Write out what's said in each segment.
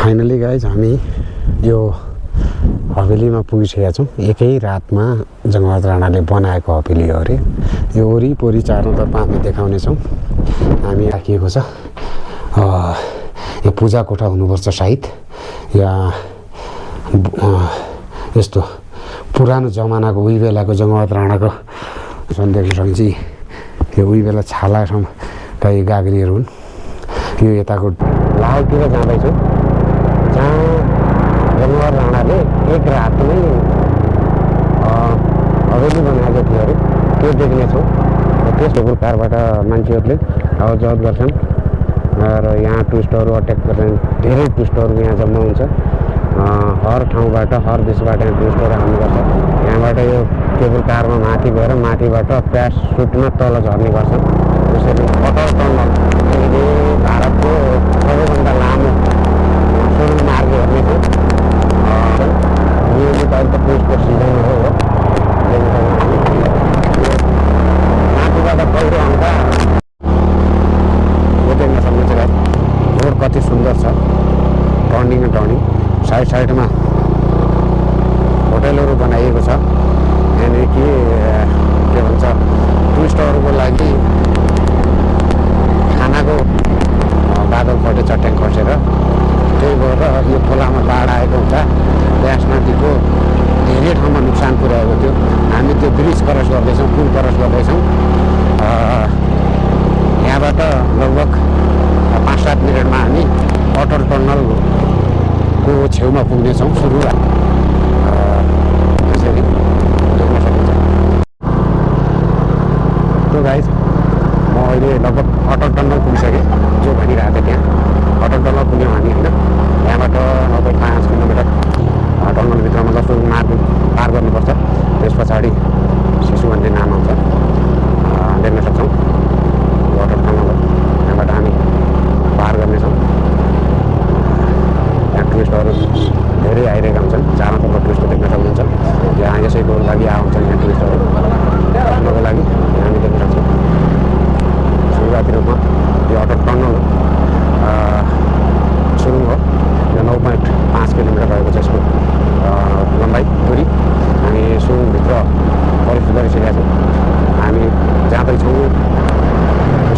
Finally guys हामी यो हवेलीमा पुगिसकेका छौँ। एकै रातमा जङ्गबहादुर राणाले बनाएको हवेली हो अरे। यो वरिपरि चारैतर्फ हामी देखाउनेछौँ। हामी राखिएको छ यो पूजा कोठा हुनुपर्छ सायद, या यस्तो पुरानो जमानाको उही बेलाको जङ्गबहादुर राणाको देख्न सकिन्छ। यो उही बेला छालाका गाग्रीहरू हुन्। यो यताको लालतिर जाँदैछु, जहाँ जङ्गबहादुर राणाले एक रातमै हवेली बनाएको थियो अरे, त्यो देख्नेछौँ। त्यस टेबल कारबाट मान्छेहरूले आवाज जवाब गर्छन् र यहाँ टुरिस्टहरू अट्याक गर्छन्। धेरै टुरिस्टहरू यहाँ जम्मा हुन्छ। हर ठाउँबाट, हर देशबाट यहाँ टुरिस्टहरू आउने गर्छ। यहाँबाट यो केबल कारमा माथि गएर माथिबाट प्यारासुटमा तल झर्ने गर्छन्। त्यसरी अटल टनल भारतको सबैभन्दा लामो सुरुङ मार्ग हेर्नेछु। नियमित अहिले त टुरिस्टको सिजन हो। माथिबाट पहिरो आउँदा यो देख्न सक्नुहुन्छ। रोड कति सुन्दर छ, टर्निङ साइडमा होटलहरू बनाइएको छ। यहाँनिर के भन्छ, टुरिस्टहरूको लागि खानाको बादल फटे चट्याङ खसेर, त्यही भएर यो खोलामा बाढ आएको हुँदा ब्यास नदीको धेरै ठाउँमा नोक्सान पुर्याएको थियो। हामी त्यो ब्रिज क्रस गर्दैछौँ, पुल क्रस गर्दैछौँ। यहाँबाट लगभग 5-7 मिनटमा हामी अटल टनलको छेउमा पुग्नेछौँ। सुरु त्यसरी देख्न सकिन्छ। त्यो गाइज म अहिले लगभग अटल टनल पुगिसकेँ, जो भनिरहेको थिएँ। त्यहाँ अटल टनल पुग्यौँ हामी होइन। यहाँबाट लगभग 5 किलोमिटर टनलभित्रमा जस्तो मार्ग पार गर्नुपर्छ। त्यस पछाडि शिशु भन्ने नाम आउँछ, देख्न सक्छौँ। अटल टनल हो, यहाँबाट हामी पार गर्नेछौँ। यहाँ टुरिस्टहरू धेरै आइरहेका हुन्छन्। चारैतर्फ टुरिस्ट देख्न सक्नुहुन्छ। यहाँ यसैको लागि आउँछन् यहाँ टुरिस्टहरू हेर्नको लागि। हामी देख्न सक्छौँ सुरुवाती रूपमा यो अटल टनल सुरुङ हो। यो 9.5 किलोमिटर रहेको छ यसको लम्बाइ दूरी। हामी सुरुङभित्र प्रवेश गरिसकेका छौँ। हामी जाँदैछौँ,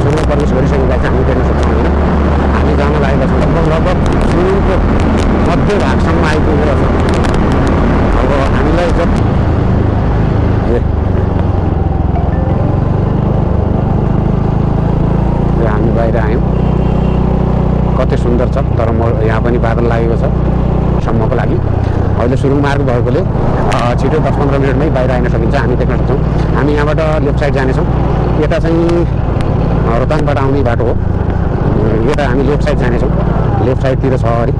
सुरुङ प्रवेश गरिसकेका चाहिँ हामी देख्न सक्छौँ होइन। हामी जान लागेका छौँ लगभग सुरुङको मध्य भागसम्म आइपुगेका छौँ। अब हामीलाई जब हामी बाहिर आयौँ। कति सुन्दर छ, तर म यहाँ पनि बादल लागेको छ सम्मको लागि। अहिले सुरुङ मार्ग भएकोले छिटो 10-15 मिनटमै बाहिर आइन सकिन्छ। हामी देख्न सक्छौँ। हामी यहाँबाट लेफ्ट साइड जानेछौँ। यता चाहिँ रोहताङबाट आउने बाटो हो। यता हामी लेफ्ट साइड जानेछौँ। लेफ्ट साइडतिर छ अरे।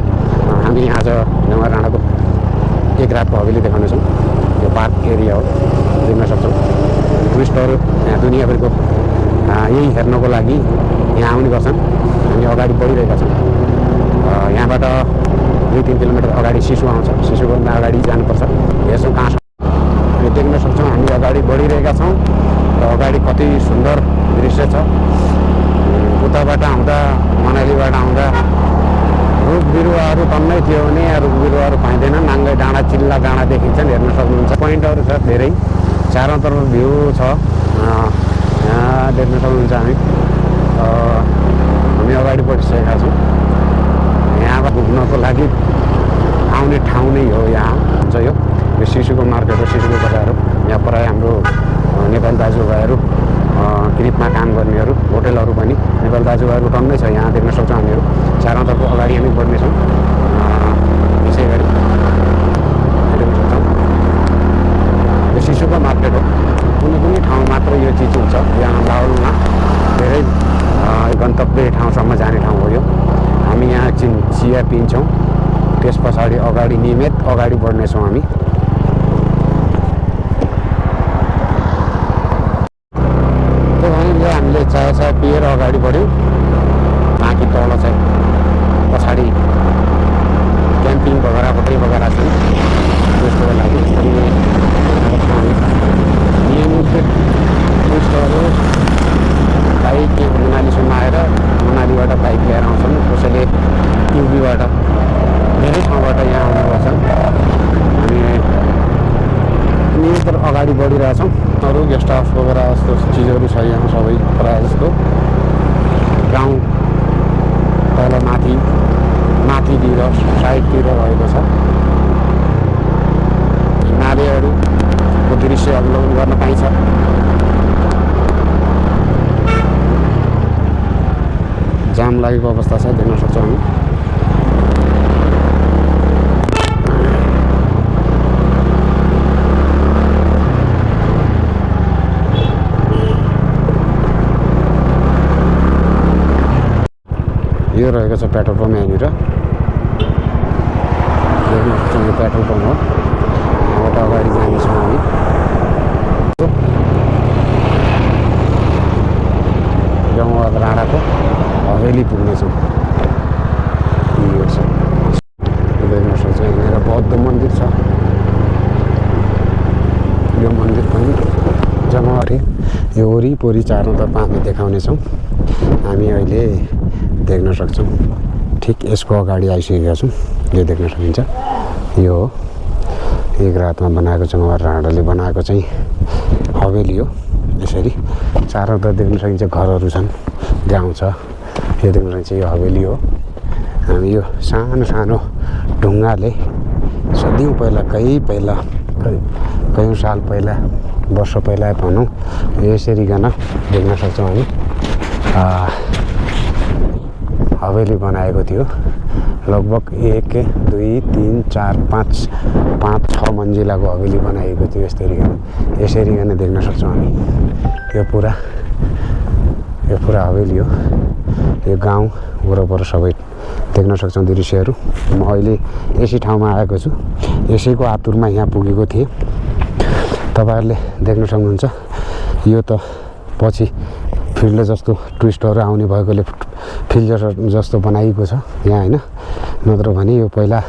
हामी आज जङ्गबहादुर राणाको एक रातको हवेली देखाउनेछौँ। यो पार्क एरिया हो, देख्न सक्छौँ। टुरिस्टहरू यहाँ दुनियाँभरिको यही हेर्नको लागि यहाँ आउने गर्छन्। हामी अगाडि बढिरहेका छौँ। यहाँबाट 2-3 किलोमिटर अगाडि शिशु आउँछ। शिशुभन्दा अगाडि जानुपर्छ। हेर्छौँ कहाँ छ, यो देख्न सक्छौँ। हामी अगाडि बढिरहेका छौँ र अगाडि कति सुन्दर दृश्य छ। उताबाट आउँदा, मनालीबाट आउँदा रुख बिरुवाहरू कम्मै थियो भने रुख बिरुवाहरू पाइँदैन। नाङ्गै डाँडा, चिल्ला डाँडा देखिन्छन्, हेर्न सक्नुहुन्छ। पोइन्टहरू छ धेरै, चारैतर्फ भ्यू छ। यहाँ देख्न सक्नुहुन्छ। हामी अगाडि बढिसकेका छौँ। यहाँ पुग्नको लागि आउने ठाउँ नै हो। यहाँ हुन्छ यो शिशुको मार्केट हो, शिशुको बजार हो। यहाँ प्रायः हाम्रो नेपाली दाजुभाइहरू, कृपमा काम गर्नेहरू, होटलहरू पनि नेपाली दाजुभाइहरू टन्नै छ। यहाँ देख्न सक्छौँ हामीहरू। चारैतर्फ अगाडि हामी बढ्नेछौँ। यसै गरी देख्न सक्छौँ। यो शिशुको मार्केट हो। कुनै ठाउँ मात्र यो चिज हुन्छ। यहाँ लाउलमा धेरै गन्तव्य ठाउँसम्म जाने ठाउँ हो यो। हामी यहाँ एकछिन चिया पिन्छौँ। त्यस पछाडि अगाडि नियमित अगाडि बढ्नेछौँ हामी। त्यो भने हामीले चिया पिएर अगाडि बढ्यौँ। बाँकी तल चाहिँ पछाडि क्याम्पिङ वगेरा छन् त्यसको लागि। नियमित टुरिस्टहरू बाइक मनालीसम्म आएर मनालीबाट बाइक लिएर आउँछन्। कसैले युपीबाट बगेरा जस्तो चिजहरू छ यहाँ सबै प्रायः जस्तो। गाउँ तल माथितिर साइडतिर रहेको छ। नालेहरूको दृश्य अवलोकन गर्न पाइन्छ। जाम लागेको अवस्था छ, देख्न सक्छौँ हामी। यो रहेको छ पेट्रोल पम्प यहाँनिर। देख्न सक्छौँ यो पेट्रोल पम्प हो। यहाँबाट अगाडि जानेछौँ हामी। गाउँबाट राणाको हवेली पुग्नेछौँ। यो छ, देख्न सक्छौँ यहाँनिर बौद्ध मन्दिर छ। यो मन्दिर पनि जमवारी यो वरिपरि चारौँतर्फ हामी देखाउनेछौँ। हामी अहिले देख्न सक्छौँ ठिक यसको अगाडि आइसकेका छौँ। यो देख्न सकिन्छ, यो हो एक रातमा बनाएको जमवार राणाले बनाएको चाहिँ हवेली हो। यसरी चारौँतर्फ देख्न सकिन्छ घरहरू छन्, गाउँ छ। यो देख्न सकिन्छ यो हवेली हो। हामी यो सानो सानो ढुङ्गाले सदियौँ पहिला कयौँ साल पहिला वर्ष पहिला भनौँ यसरीकन देख्न सक्छौँ हामी हवेली बनाएको थियो। लगभग 1 2 3 4 5 6 मन्जिलाको हवेली बनाएको थियो। यसरीकन देख्न सक्छौँ हामी। यो पुरा हवेली हो। यो गाउँ वरपर सबै देख्न सक्छौँ दृश्यहरू। म अहिले यसै ठाउँमा आएको छु, यसैको आतुरमा यहाँ पुगेको थिएँ। तपाईँहरूले देख्न सक्नुहुन्छ यो त पछि फिल्ड जस्तो टुरिस्टहरू आउने भएकोले फिल्ड जस्तो बनाइएको छ यहाँ, होइन? नत्र भने यो पहिला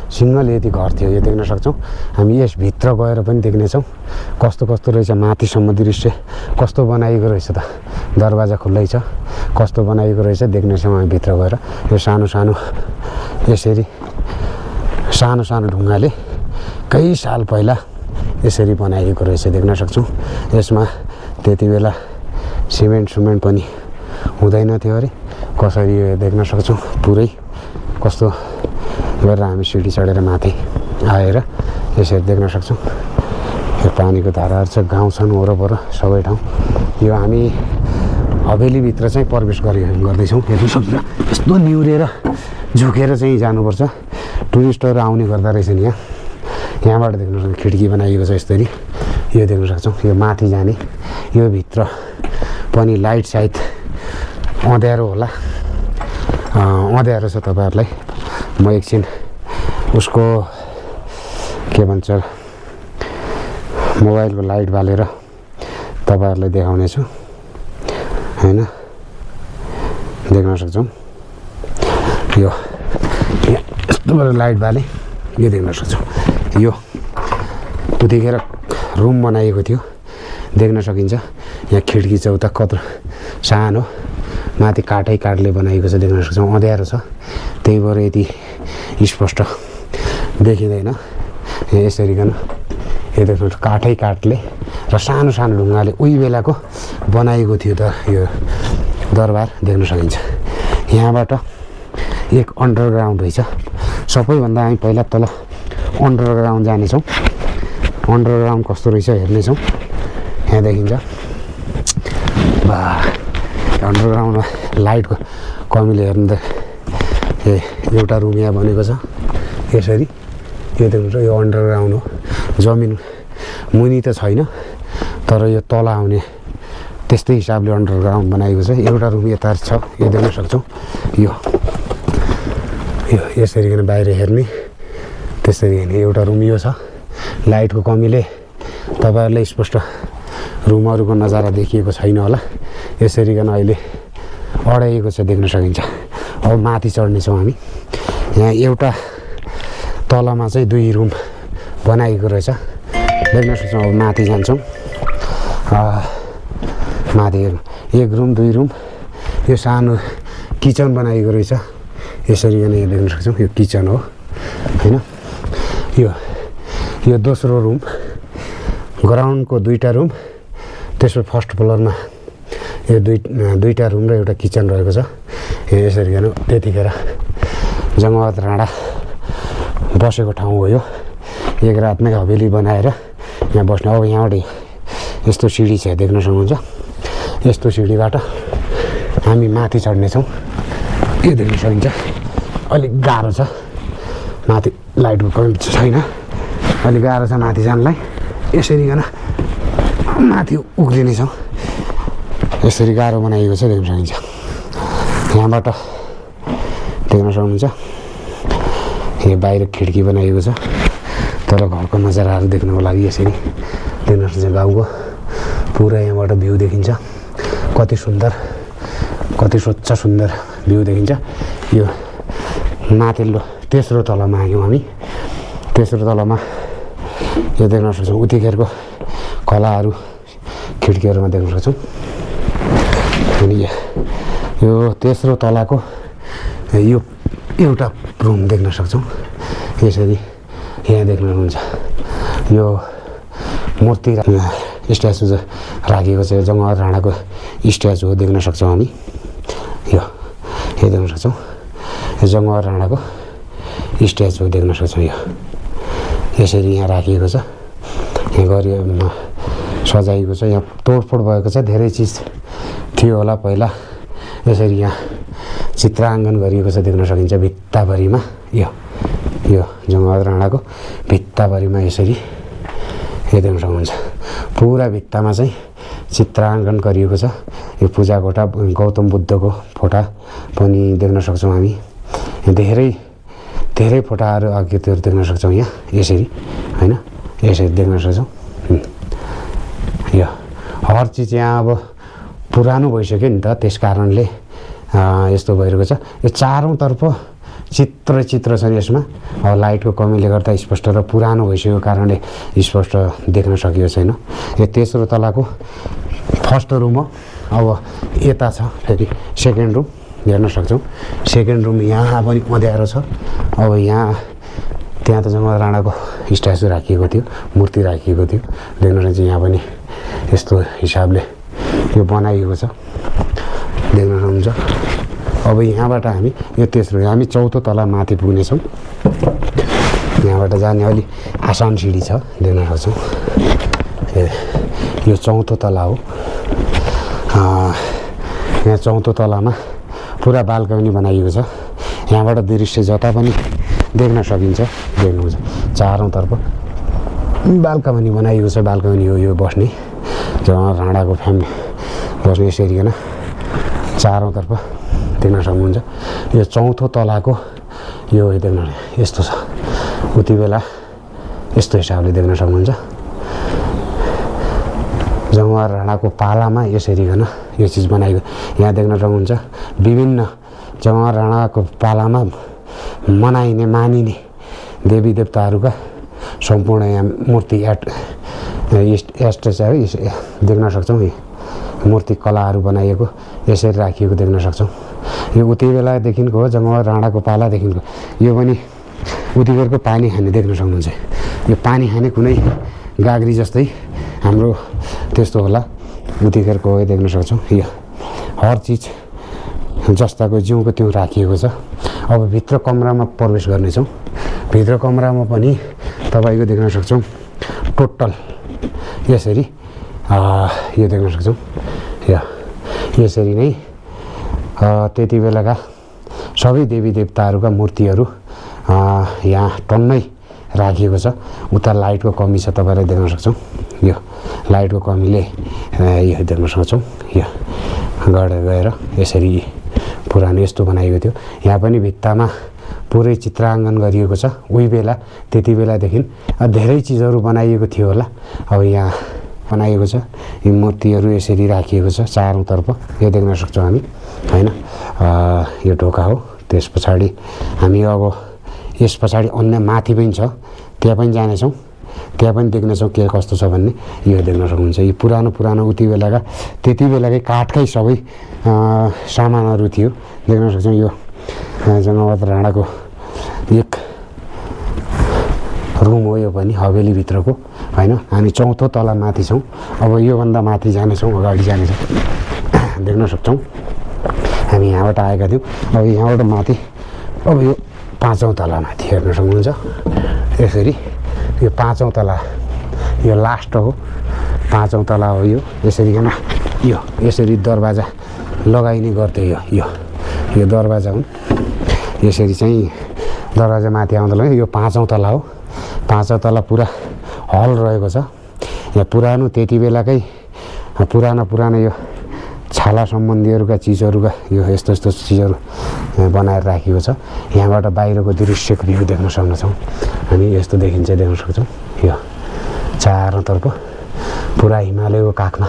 सिङ्गल यति घर थियो। यो देख्न सक्छौँ हामी। यसभित्र गएर पनि देख्नेछौँ कस्तो कस्तो रहेछ, माथिसम्म दृश्य कस्तो बनाइएको रहेछ त। दरवाजा खुल्लै छ, कस्तो बनाइएको रहेछ देख्नेछौँ हामी भित्र गएर। यो सानो सानो यसरी सानो सानो ढुङ्गाले कई साल पहिला यसरी बनाइएको रहेछ देख्न सक्छौँ। यसमा त्यति बेला सिमेन्ट पनि हुँदैन थियो अरे। कसरी यो देख्न सक्छौँ पुरै कस्तो गरेर हामी सिडी चढेर माथि आएर यसरी देख्न सक्छौँ। यो पानीको धाराहरू छ, गाउँ छन् वरपर सबै ठाउँ। यो हामी हवेलीभित्र चाहिँ प्रवेश गर्दैछौँ। हेर्नु सक्छ यस्तो निहुरेर झुकेर चाहिँ जानुपर्छ। टुरिस्टहरू आउने गर्दा रहेछन् यहाँ। यहाँबाट देख्न सक्छौँ खिड्की बनाइएको छ यसरी। यो देख्न सक्छौँ यो माथि जाने। यो भित्र पनि लाइट सायद अँध्यारो होला, अँध्यारो छ। तपाईँहरूलाई म एकछिन उसको के भन्छ मोबाइलको लाइट बालेर तपाईँहरूलाई देखाउनेछु, होइन? देख्न सक्छौँ यो यस्तो गरेर लाइट बाले। यो देख्न सक्छौँ यो उतिखेर रुम बनाइएको थियो, देख्न सकिन्छ। यहाँ खिड्की छ उता कत्रो सानो, माथि काठले बनाइएको छ, देख्न सक्छौँ। अँध्यारो छ त्यही भएर यति स्पष्ट देखिँदैन। यसरीकन यो देख्नु काठले र सानो सानो ढुङ्गाले उही बेलाको बनाइएको थियो त यो दरबार देख्न सकिन्छ। यहाँबाट एक अन्डरग्राउन्ड रहेछ। सबैभन्दा हामी पहिला तल अन्डरग्राउन्ड जानेछौँ। अन्डरग्राउन्ड कस्तो रहेछ हेर्नेछौँ। यहाँ देखिन्छ बा अन्डरग्राउन्डमा लाइटको कमीले हेर्नु त एउटा रुम यहाँ बनेको छ यसरी। यो देख्नुहुन्छ यो अन्डरग्राउन्ड हो। जमिन मुनि त छैन तर यो तल आउने त्यस्तै हिसाबले अन्डरग्राउन्ड बनाइएको छ। एउटा रुम यता छ, यो देख्न सक्छौँ। यो यसरी बाहिर हेर्ने त्यसरी हेर्ने एउटा रुम यो छ। लाइटको कमीले तपाईँहरूलाई स्पष्ट रुमहरूको नजारा देखिएको छैन होला। यसरीकन अहिले अडाइएको छ, देख्न सकिन्छ। अब माथि चढ्नेछौँ हामी। यहाँ एउटा तलमा चाहिँ 2 रुम बनाइएको रहेछ, देख्न सक्छौँ। अब माथि जान्छौँ। माथि 1 रुम 2 रुम। यो सानो किचन बनाइएको रहेछ। यसरीकन यहाँ देख्न सक्छौँ यो किचन हो, होइन? यो दोस्रो रुम, ग्राउन्डको 2टा रुम, त्यसको फर्स्ट फ्लोरमा यो दुईटा रुम र एउटा किचन रहेको छ। यसरी हेर्नु त्यतिखेर जङ्गबहादुर राणा बसेको ठाउँ हो यो। एक रातमै हवेली बनाएर यहाँ बस्ने। अब यहाँबाट यस्तो सिँढी छ देख्न सक्नुहुन्छ। यस्तो सिँढीबाट हामी माथि चढ्नेछौँ। यो देख्न सकिन्छ। अलिक गाह्रो छ माथि, लाइटको कमी छैन, अलिक गाह्रो छ माथि जानलाई। यसरी गर्न माथि उक्लिनेछौँ। यसरी गाह्रो बनाइएको छ देख्न सकिन्छ। यहाँबाट देख्न सक्नुहुन्छ यो बाहिर खिड्की बनाइएको छ। तर घरको नजाराहरू देख्नको लागि यसरी देख्न सक्छ। गाउँको पुरा यहाँबाट भ्यू देखिन्छ। कति सुन्दर, कति स्वच्छ सुन्दर भ्यू देखिन्छ। यो माथिल्लो तेस्रो तलामा आयौँ हामी। तेस्रो तलामा यो देख्न सक्छौँ उतिखेरको कलाहरू खिड्कीहरूमा देख्न सक्छौँ। अनि यो तेस्रो तलाको यो एउटा रुम देख्न सक्छौँ। यसरी यहाँ देख्नुहुन्छ यो मूर्ति स्ट्याचु राखिएको छ। जङ्गबहादुर राणाको स्ट्याचु हो देख्न सक्छौँ हामी। यो देख्न सक्छौँ जङ्गबहादुर राणाको स्ट्याचु देख्न सक्छौँ। यो यसरी यहाँ राखिएको छ। यहाँ गरी सजाइएको छ। यहाँ तोडफोड भएको छ, धेरै चिज थियो होला पहिला। यसरी यहाँ चित्राङ्कन गरिएको छ देख्न सकिन्छ भित्ताभरिमा। यो जङ्गबहादुर राणाको भित्ताभरिमा यसरी यो देख्न सक्नुहुन्छ। पुरा भित्तामा चाहिँ चित्राङ्कन गरिएको छ। यो पूजा कोठा, गौतम बुद्धको फोटा पनि देख्न सक्छौँ हामी। धेरै फोटाहरू आकृतिहरू देख्न सक्छौँ यहाँ यसरी, होइन? यसरी देख्न सक्छौँ। यो हर चिज यहाँ अब पुरानो भइसक्यो नि त, त्यस कारणले यस्तो भइरहेको छ। यो चारौँतर्फ चित्र छन् यसमा। अब लाइटको कमीले गर्दा स्पष्ट र पुरानो भइसकेको कारणले स्पष्ट देख्न सकिएको छैन। यो तेस्रो तलाको फर्स्ट रुम हो। अब यता छ फेरि सेकेन्ड रुम हेर्न सक्छौँ। सेकेन्ड रुम यहाँ पनि अँध्यारो छ। अब त्यहाँ त जङ्गबहादुर राणाको स्ट्याचु राखिएको थियो, मूर्ति राखिएको थियो देख्न सक्छ। यहाँ पनि यस्तो हिसाबले यो बनाइएको छ देख्न सक्नुहुन्छ। अब यहाँबाट हामी यो तेस्रो, हामी चौथो तला माथि पुग्नेछौँ। यहाँबाट जाने अलि आसान सिँढी छ देख्न सक्छौँ। यो चौथो तला हो। यहाँ चौथो तलामा पुरा बाल्कनी बनाइएको छ। यहाँबाट दृश्य जता पनि देख्न सकिन्छ देख्नुहुन्छ। चारौँतर्फ बाल्कनी बनाइएको छ। बाल्कनी हो यो बस्ने, जङ्गबहादुर राणाको फ्यामिली बस्ने। यसरी होइन चारौँतर्फ देख्न सक्नुहुन्छ। यो चौथो तलाको यो देख्न यस्तो छ। उति बेला यस्तो हिसाबले देख्न सक्नुहुन्छ। जङ्गबहादुर राणाको पालामा यसरी गर्न यो चिज बनाएको यहाँ देख्न सक्नुहुन्छ। विभिन्न जङ्गबहादुर राणाको पालामा मनाइने मानिने देवी देवताहरूका सम्पूर्ण यहाँ मूर्ति स्ट्याचुहरू देख्न सक्छौँ। मूर्ति कलाहरू बनाइएको यसरी राखिएको देख्न सक्छौँ। यो उति बेलादेखिको हो, जङ्गबहादुर राणाको पालादेखिको। यो पनि उतिखेरको पानी खाने देख्न सक्नुहुन्छ। यो पानी खाने कुनै गाग्री जस्तै हाम्रो त्यस्तो होला, उतिखेरको हो देख्न सक्छौँ। यो हर चिज जस्ताको जिउको त्यो राखिएको छ। अब भित्र कमरामा प्रवेश गर्नेछौँ। भित्र कमरामा पनि तपाईँको देख्न सक्छौँ टोटल यसरी यो देख्न सक्छौँ। यसरी नै त्यति बेलाका सबै देवी देवताहरूका मूर्तिहरू यहाँ टन्नै राखिएको छ। उता लाइटको कमी छ, तपाईँलाई देख्न सक्छौँ। यो लाइटको कमीले यो देख्न सक्छौँ। यो गएर यसरी पुरानो यस्तो बनाइएको थियो। यहाँ पनि भित्तामा पुरै चित्राङ्कन गरिएको छ। उही बेला त्यति बेलादेखि धेरै चिजहरू बनाइएको थियो होला। अब यहाँ बनाइएको छ। यी मूर्तिहरू यसरी राखिएको छ चारौँतर्फ, यो देख्न सक्छौँ हामी, होइन? यो ढोका हो। त्यस पछाडि हामी अब यस पछाडि अन्य माथि पनि छ, त्यहाँ पनि जानेछौँ। त्यहाँ पनि देख्नेछौँ के कस्तो छ भन्ने। यो देख्न सक्नुहुन्छ। यो पुरानो उति बेलाका त्यति बेलाकै काठकै सबै सामानहरू थियो देख्न सक्छौँ। यो जङ्गबहादुर राणाको एक रुम हो। यो पनि हवेलीभित्रको हैन। हामी 4औं तला माथि छौँ। अब योभन्दा माथि जानेछौँ, अगाडि जानेछौँ। देख्न सक्छौँ हामी यहाँबाट आएका थियौँ। अब यहाँबाट माथि अब यो 5औं तला माथि हेर्न सक्नुहुन्छ। यसरी यो 5औं तला यो लास्ट हो, 5औं तला हो यो। यसरी किन यो यसरी दरवाजा लगाइने गर्थे। यो दरवाजा हुन्। यसरी चाहिँ दरवाजा माथि आउँदा यो 5औं तला हो। 5औं तला पुरा हल रहेको छ। यहाँ पुरानो त्यति बेलाकै पुरानो यो छाला सम्बन्धीहरूका चिजहरूका यो यस्तो चिजहरू बनाएर राखिएको छ। यहाँबाट बाहिरको दृश्यको भ्यू देख्न सक्छौँ हामी। यस्तो देखिन्छ, देख्न सक्छौँ। यो चारैतर्फ पुरा हिमालयको काखमा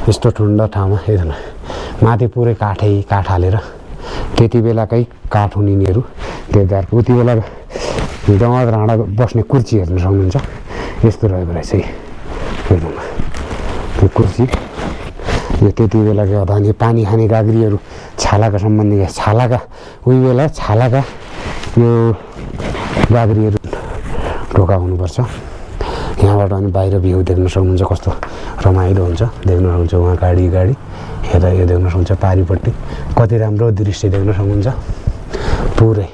यस्तो ठुलो ठाउँमा हेर्न माथि पुरै काठ हालेर त्यति बेलाकै काठ हुन् यिनीहरू देवदारको। उति बेला जङ्गबहादुर राणा बस्ने कुर्सी हेर्न सक्नुहुन्छ। यस्तो रहेको रहेछ हेर्नु त्यो कुर्सी। यो त्यति बेलाको अधानी पानी खाने गाग्रीहरू छालाका सम्बन्धी छालाका उही बेला छालाका यो गाग्रीहरू ढोका हुनुपर्छ। यहाँबाट अनि बाहिर भ्यू देख्न सक्नुहुन्छ कस्तो रमाइलो हुन्छ। देख्न सक्नुहुन्छ उहाँ गाडी हेर्दा यो देख्न सक्नुहुन्छ पारिपट्टि कति राम्रो दृश्य देख्न सक्नुहुन्छ पुरै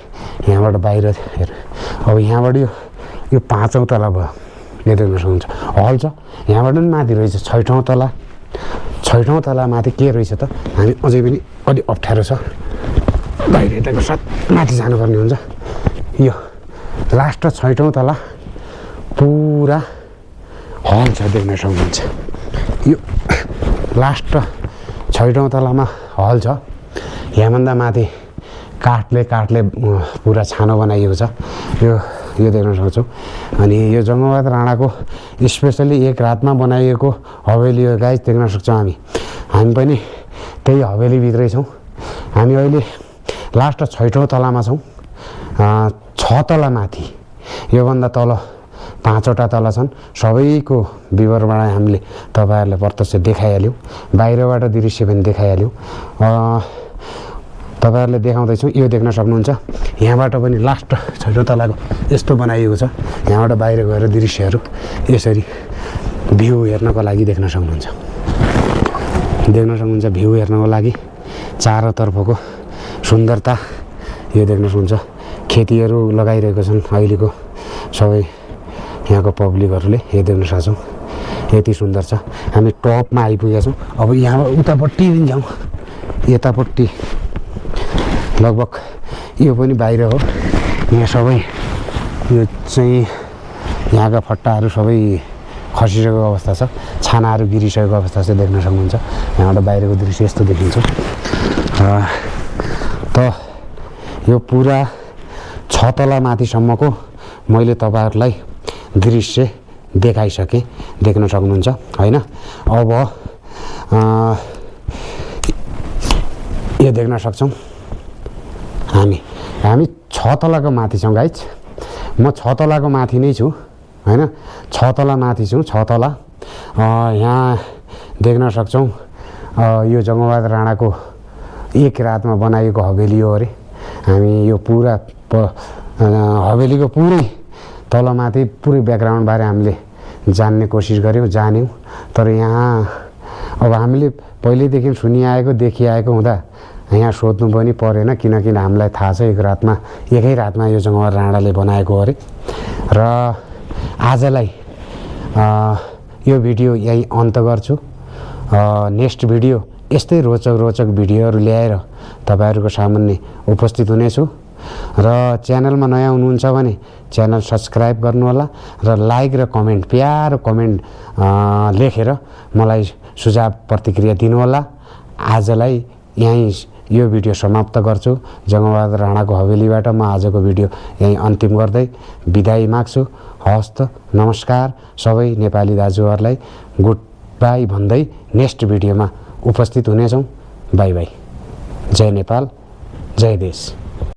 यहाँबाट बाहिर हेर। अब यहाँबाट यो 5औं तला भयो, यो देख्न सक्नुहुन्छ हल छ। यहाँबाट पनि माथि रहेछ 6औं तला। 6औं तला माथि के रहेछ त हामी अझै पनि अलि अप्ठ्यारो छ, बाहिर यताको साथ माथि जानुपर्ने हुन्छ। यो लास्ट 6औं तला पुरा हल छ, देख्न सक्नुहुन्छ। यो लास्ट 6औं तलामा हल छ। यहाँभन्दा माथि काठले पुरा छानो बनाइएको छ। यो देख्न सक्छौँ। अनि यो जङ्गबहादुर राणाको स्पेसली एक रातमा बनाइएको हवेली हो गाइस, देख्न सक्छौँ हामी पनि त्यही हवेलीभित्रै छौँ। हामी अहिले लास्ट 6औं तलामा छौँ। 6 तला माथि योभन्दा तल 5वटा तला छन्। सबैको विवरण हामीले तपाईँहरूलाई प्रत्यक्ष देखाइहाल्यौँ, बाहिरबाट दृश्य पनि देखाइहाल्यौँ। तपाईँहरूलाई देखाउँदैछौँ। यो देख्न सक्नुहुन्छ यहाँबाट पनि लास्ट 6औं तलाको यस्तो बनाइएको छ। यहाँबाट बाहिर गएर दृश्यहरू यसरी भ्यू हेर्नको लागि देख्न सक्नुहुन्छ। भ्यू हेर्नको लागि चारैतर्फको सुन्दरता यो देख्न सक्नुहुन्छ। खेतीहरू लगाइरहेको छन् अहिलेको सबै यहाँको पब्लिकहरूले। यो देख्न सक्छौँ यति सुन्दर छ। हामी टपमा आइपुगेका छौँ। अब यहाँ उतापट्टि पनि जाउँ। यतापट्टि लगभग यो पनि बाहिर हो। यहाँ सबै यो चाहिँ यहाँका फट्टाहरू सबै खसिसकेको अवस्था छ, छानाहरू गिरिसकेको अवस्था छ, देख्न सक्नुहुन्छ। यहाँबाट बाहिरको दृश्य यस्तो देखिन्छ। त यो पुरा 6 तला माथिसम्मको मैले तपाईँहरूलाई दृश्य देखाइसकेँ, देख्न सक्नुहुन्छ होइन। अब यो देख्न सक्छौँ हामी 6 तलाको माथि छौँ गाइज। म 6 तलाको माथि नै छु होइन। 6 तला माथि छौँ। 6 तला यहाँ देख्न सक्छौँ यो जङ्गबहादुर राणाको एक रातमा बनाइएको हवेली हो अरे। हामी यो पुरा हवेलीको पुरै तलमाथि पुरै ब्याकग्राउन्डबारे हामीले जान्ने कोसिस गऱ्यौँ, जान्यौँ। तर यहाँ अब हामीले पहिल्यैदेखि सुनिआएको देखिआएको हुँदा यहाँ सोध्नु पनि परेन, किनकि हामीलाई थाहा छ एकै रातमा यो जङ्गबहादुर राणाले बनाएको अरे। र आजलाई यो भिडियो यही अन्त गर्छु। नेक्स्ट भिडियो यस्तै रोचक भिडियोहरू ल्याएर तपाईँहरूको सामुन्ने उपस्थित हुनेछु। र च्यानलमा नयाँ हुनुहुन्छ भने च्यानल सब्सक्राइब गर्नुहोला र लाइक र कमेन्ट प्यारो कमेन्ट लेखेर मलाई सुझाव प्रतिक्रिया दिनुहोला। आजलाई यहीँ यो भिडियो समाप्त गर्छु। जङ्गबहादुर राणाको हवेलीबाट म आजको भिडियो यहीँ अन्तिम गर्दै बिदाई माग्छु। हवस् त, नमस्कार। सबै नेपाली दाजुहरूलाई गुड बाई भन्दै नेक्स्ट भिडियोमा उपस्थित हुनेछौँ। Bye bye. जय नेपाल, जय देश।